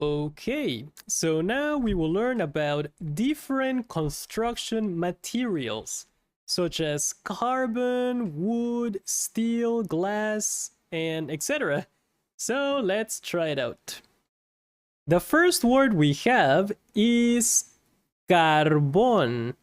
Okay, so now we will learn about different construction materials, such as carbon, wood, steel, glass, and etc. So let's try it out. The first word we have is carbón,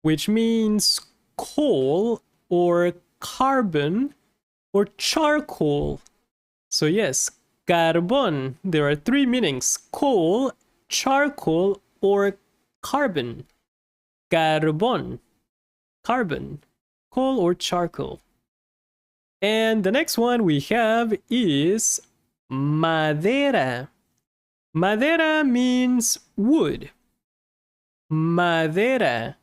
which means coal or carbon or charcoal. So yes, carbón. There are three meanings: coal, charcoal, or carbon. Carbón, carbon, coal or charcoal. And the next one we have is madera. Madera means wood. Madera,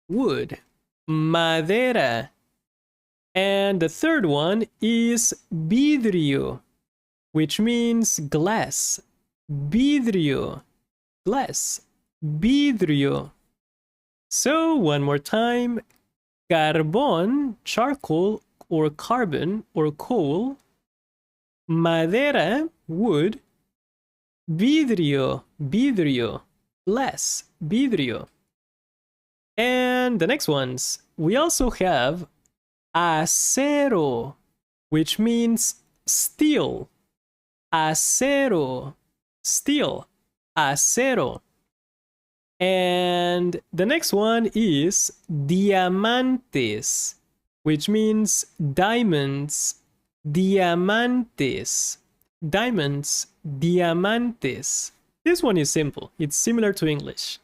wood. Madera. And the third one is vidrio, which means glass. Vidrio, glass. Vidrio. So one more time: carbón, charcoal or carbon or coal. Madera, wood. Vidrio, vidrio, glass. Vidrio. And the next ones, we also have acero, which means steel. Acero, steel. Acero. And the next one is diamantes, which means diamonds. Diamantes. Diamonds. Diamantes. This one is simple. It's similar to English.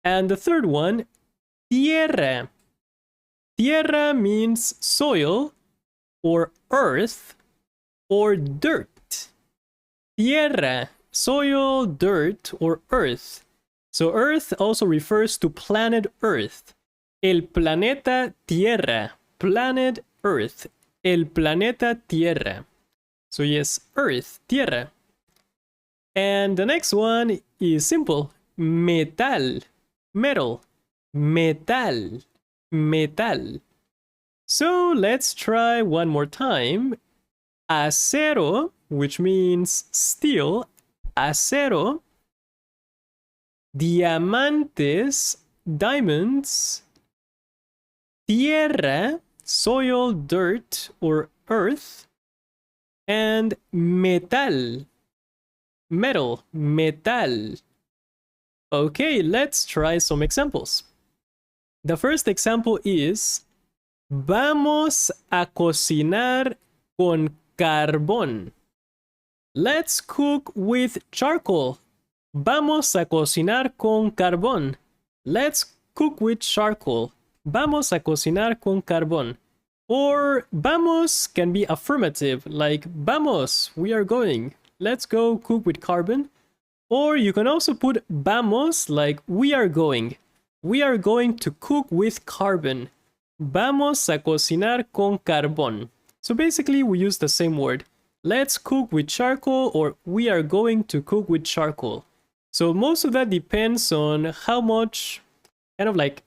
And the third one, tierra. Tierra means soil or earth or dirt. Tierra, soil, dirt, or earth. So earth also refers to planet Earth. El planeta Tierra. Planet Earth. El planeta Tierra. So yes, earth, tierra. And the next one is simple. Metal. Metal. Metal. Metal. So let's try one more time. Acero, which means steel. Acero. Diamantes, diamonds. Tierra, soil, dirt, or earth. And metal. Metal. Metal. Okay, let's try some examples. The first example is: vamos a cocinar con carbón. Let's cook with charcoal. Vamos a cocinar con carbón. Let's cook with charcoal. Vamos a cocinar con carbón. Or vamos can be affirmative, like vamos, we are going. Let's go cook with carbon. Or you can also put vamos, like we are going. We are going to cook with carbon. Vamos a cocinar con carbón. So basically we use the same word. Let's cook with charcoal, or we are going to cook with charcoal. So most of that depends on how much kind of like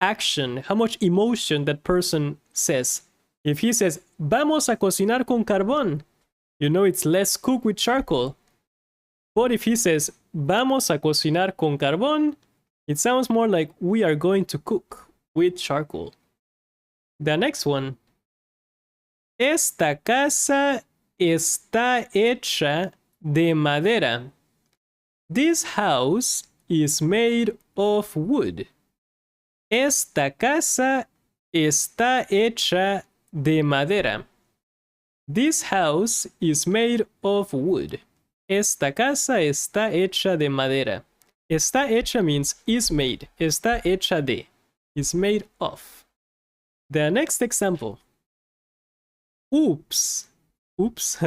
action, how much emotion that person says. If he says, vamos a cocinar con carbón, you know it's let's cook with charcoal. But if he says, vamos a cocinar con carbón, it sounds more like we are going to cook with charcoal. The next one. Esta casa está hecha de madera. This house is made of wood. Esta casa está hecha de madera. This house is made of wood. Esta casa está hecha de madera. Está hecha means is made. Está hecha de is made of. The next example. Oops. Oops.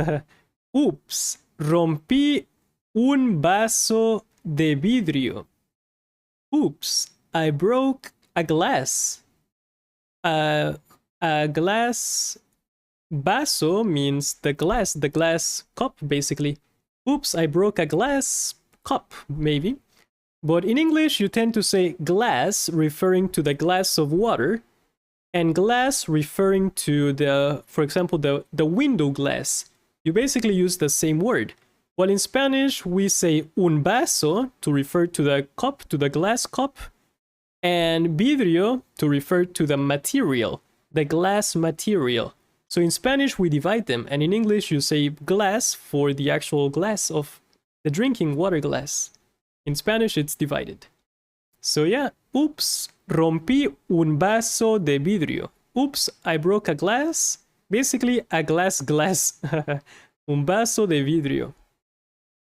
Oops. Rompí un vaso de vidrio. Oops. I broke a glass. A glass. Vaso means the glass cup basically. Oops, I broke a glass cup, maybe. But in English, you tend to say glass referring to the glass of water, and glass referring to the, for example, the window glass. You basically use the same word. While in Spanish, we say un vaso to refer to the cup, to the glass cup, and vidrio to refer to the material, the glass material. So in Spanish, we divide them, and in English, you say glass for the actual glass of the drinking water glass. In Spanish, it's divided. So yeah, oops, rompí un vaso de vidrio. Oops, I broke a glass. Basically, a glass. Un vaso de vidrio.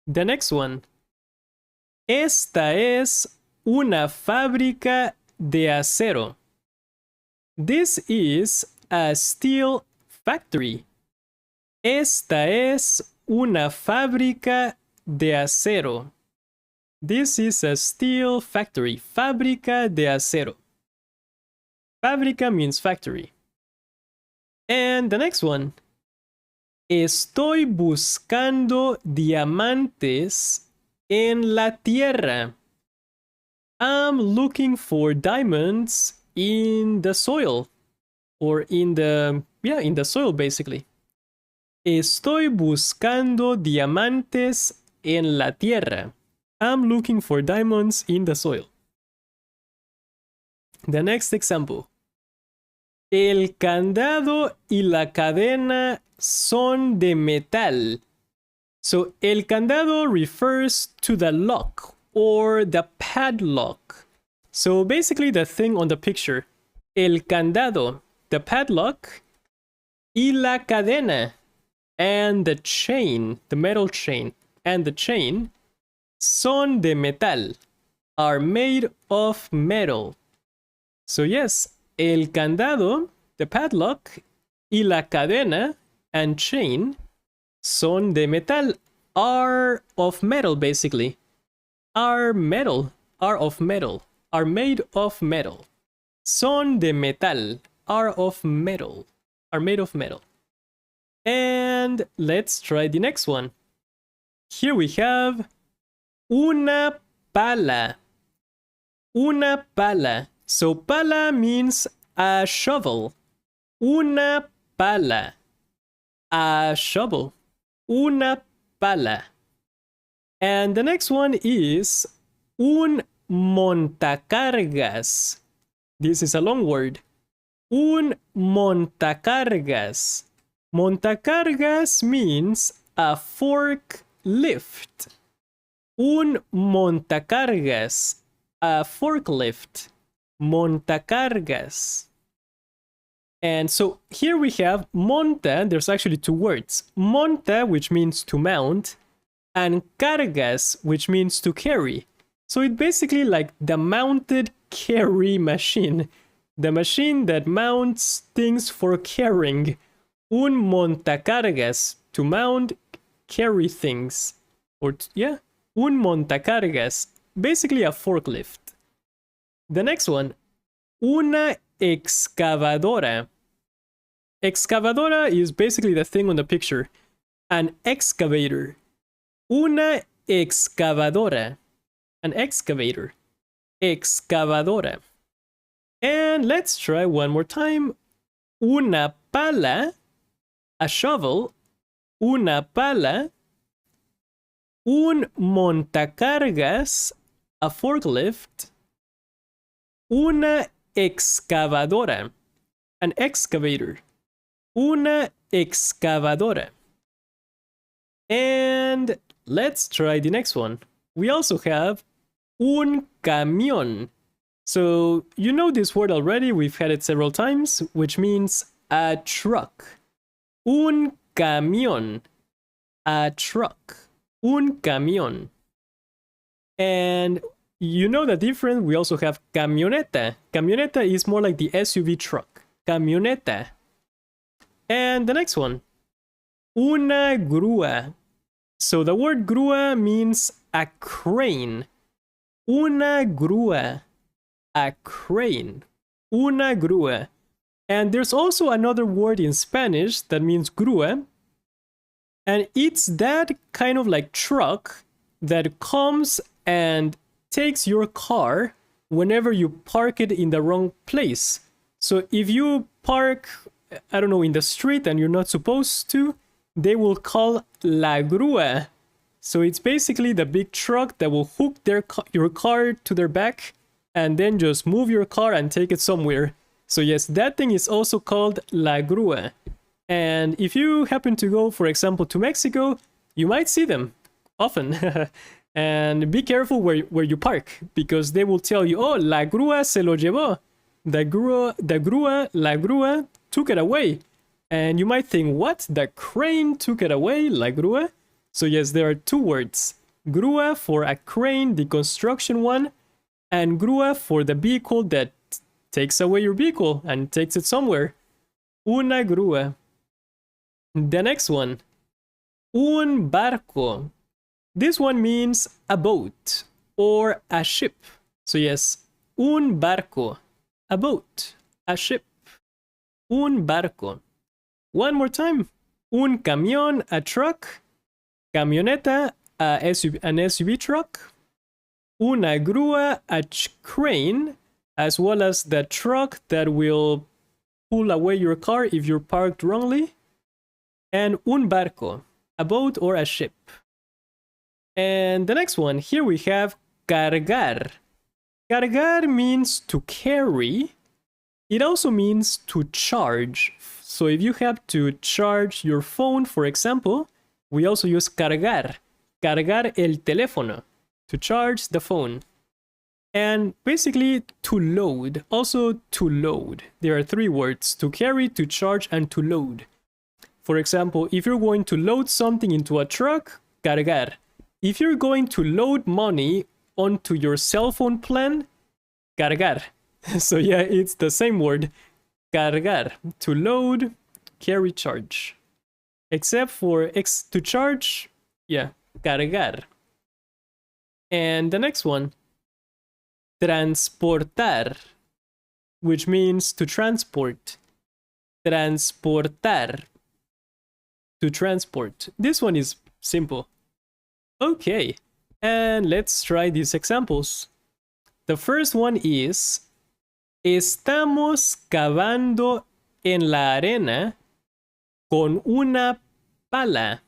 The next one. Esta es una fábrica de acero. This is a steel factory. Esta es una fábrica de acero. This is a steel factory. Fábrica de acero. Fábrica means factory. And the next one. Estoy buscando diamantes en la tierra. I'm looking for diamonds in the soil. Or in the soil basically. Estoy buscando diamantes en la tierra. I'm looking for diamonds in the soil. The next example. El candado y la cadena son de metal. So, el candado refers to the lock or the padlock. So, basically the thing on the picture. El candado, the padlock, y la cadena, and the chain, the metal chain, and the chain, son de metal, are made of metal. So yes, el candado, the padlock, y la cadena, and chain, son de metal, are of metal basically. Are metal, are of metal, are made of metal. Son de metal, are of metal, are made of metal. And let's try the next one. Here we have una pala. Una pala. So pala means a shovel. Una pala. A shovel. Una pala. And the next one is un montacargas. This is a long word. Un montacargas. Montacargas means a forklift. Un montacargas. A forklift. Montacargas. And so here we have monta. There's actually two words. Monta, which means to mount, and cargas, which means to carry. So it's basically like the mounted carry machine. The machine that mounts things for carrying. Un montacargas, to mount, carry things. Or, un montacargas, basically a forklift. The next one, una excavadora. Excavadora is basically the thing on the picture. An excavator. Una excavadora. An excavator. Excavadora. And let's try one more time. Una pala. A shovel. Una pala. Un montacargas. A forklift. Una excavadora. An excavator. Una excavadora. And let's try the next one. We also have un camión. So you know this word already. We've had it several times, which means a truck. Un camión. A truck. Un camión. And you know the difference. We also have camioneta. Camioneta is more like the SUV truck. Camioneta. And the next one. Una grúa. So the word grúa means a crane. Una grúa. A crane. Una grúa. And there's also another word in Spanish that means grúa. And it's that kind of like truck that comes and takes your car whenever you park it in the wrong place. So if you park, in the street and you're not supposed to, they will call la grúa So it's basically the big truck that will hook your car to their back and then just move your car and take it somewhere. So yes, that thing is also called la grúa. And if you happen to go, for example, to Mexico, you might see them often. And be careful where you park, because they will tell you, oh, la grúa se lo llevó. La grúa took it away. And you might think, what? The crane took it away, la grúa? So yes, there are two words. Grúa for a crane, the construction one, and grúa for the vehicle that takes away your vehicle and takes it somewhere. Una grúa. The next one. Un barco. This one means a boat or a ship. So yes, un barco. A boat, a ship. Un barco. One more time. Un camión, a truck. Camioneta, an SUV truck. Una grúa, a crane, as well as the truck that will pull away your car if you're parked wrongly. And un barco, a boat or a ship. And the next one, here we have cargar. Cargar means to carry. It also means to charge. So if you have to charge your phone, for example, we also use cargar. Cargar el teléfono, to charge the phone. And basically to load, also to load. There are three words: to carry, to charge, and to load. For example, if you're going to load something into a truck, cargar. If you're going to load money onto your cell phone plan, cargar. So yeah, it's the same word, cargar, to load, carry, charge. Except for to charge, yeah, cargar. And the next one, transportar, which means to transport. Transportar, to transport. This one is simple. Okay, and let's try these examples. The first one is, estamos cavando en la arena con una pala.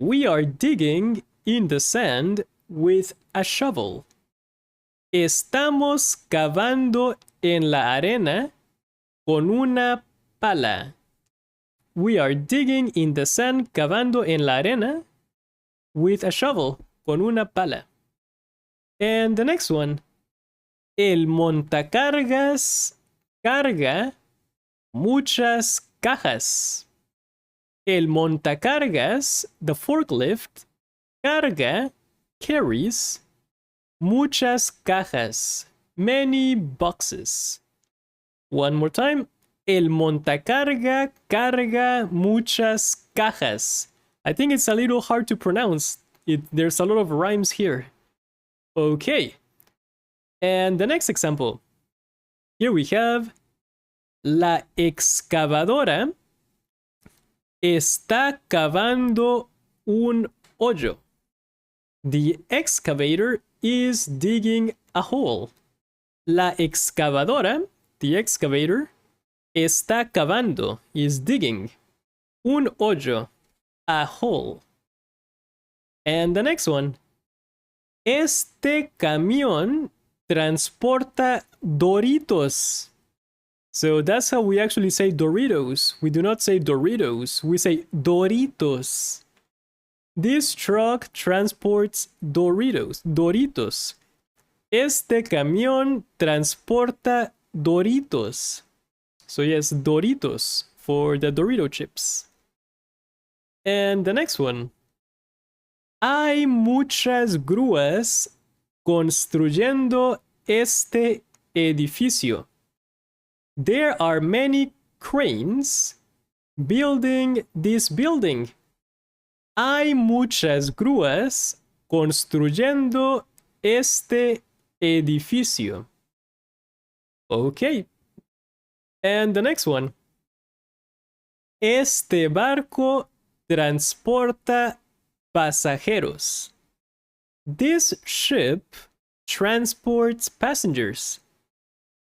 We are digging in the sand with a shovel. Estamos cavando en la arena con una pala. We are digging in the sand, cavando en la arena, with a shovel, con una pala. And the next one, el montacargas carga muchas cajas. El montacargas, the forklift, carga, carries, muchas cajas, many boxes. One more time, el montacarga carga muchas cajas. I think it's a little hard to pronounce. There's a lot of rhymes here. Okay. And the next example. Here we have, la excavadora está cavando un hoyo. The excavator is digging a hole. La excavadora, the excavator, está cavando, is digging, un hoyo, a hole. And the next one, este camión transporta Doritos. So that's how we actually say Doritos. We do not say Doritos, we say Doritos. This truck transports Doritos. Este camión transporta Doritos. So yes, Doritos for the Dorito chips. And the next one. Hay muchas grúas construyendo este edificio. There are many cranes building this building. Hay muchas grúas construyendo este edificio. Okay. And the next one. Este barco transporta pasajeros. This ship transports passengers.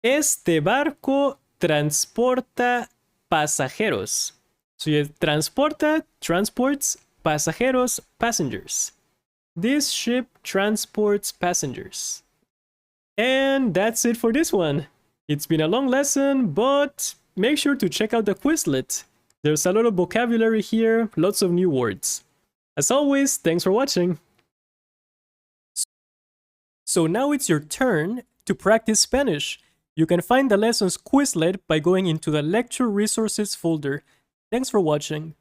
Este barco transporta pasajeros. So you transporta, transports, pasajeros, passengers. This ship transports passengers. And that's it for this one. It's been a long lesson, but make sure to check out the Quizlet. There's a lot of vocabulary here, lots of new words. As always, thanks for watching. So now it's your turn to practice Spanish. You can find the lessons Quizlet by going into the Lecture Resources folder. Thanks for watching.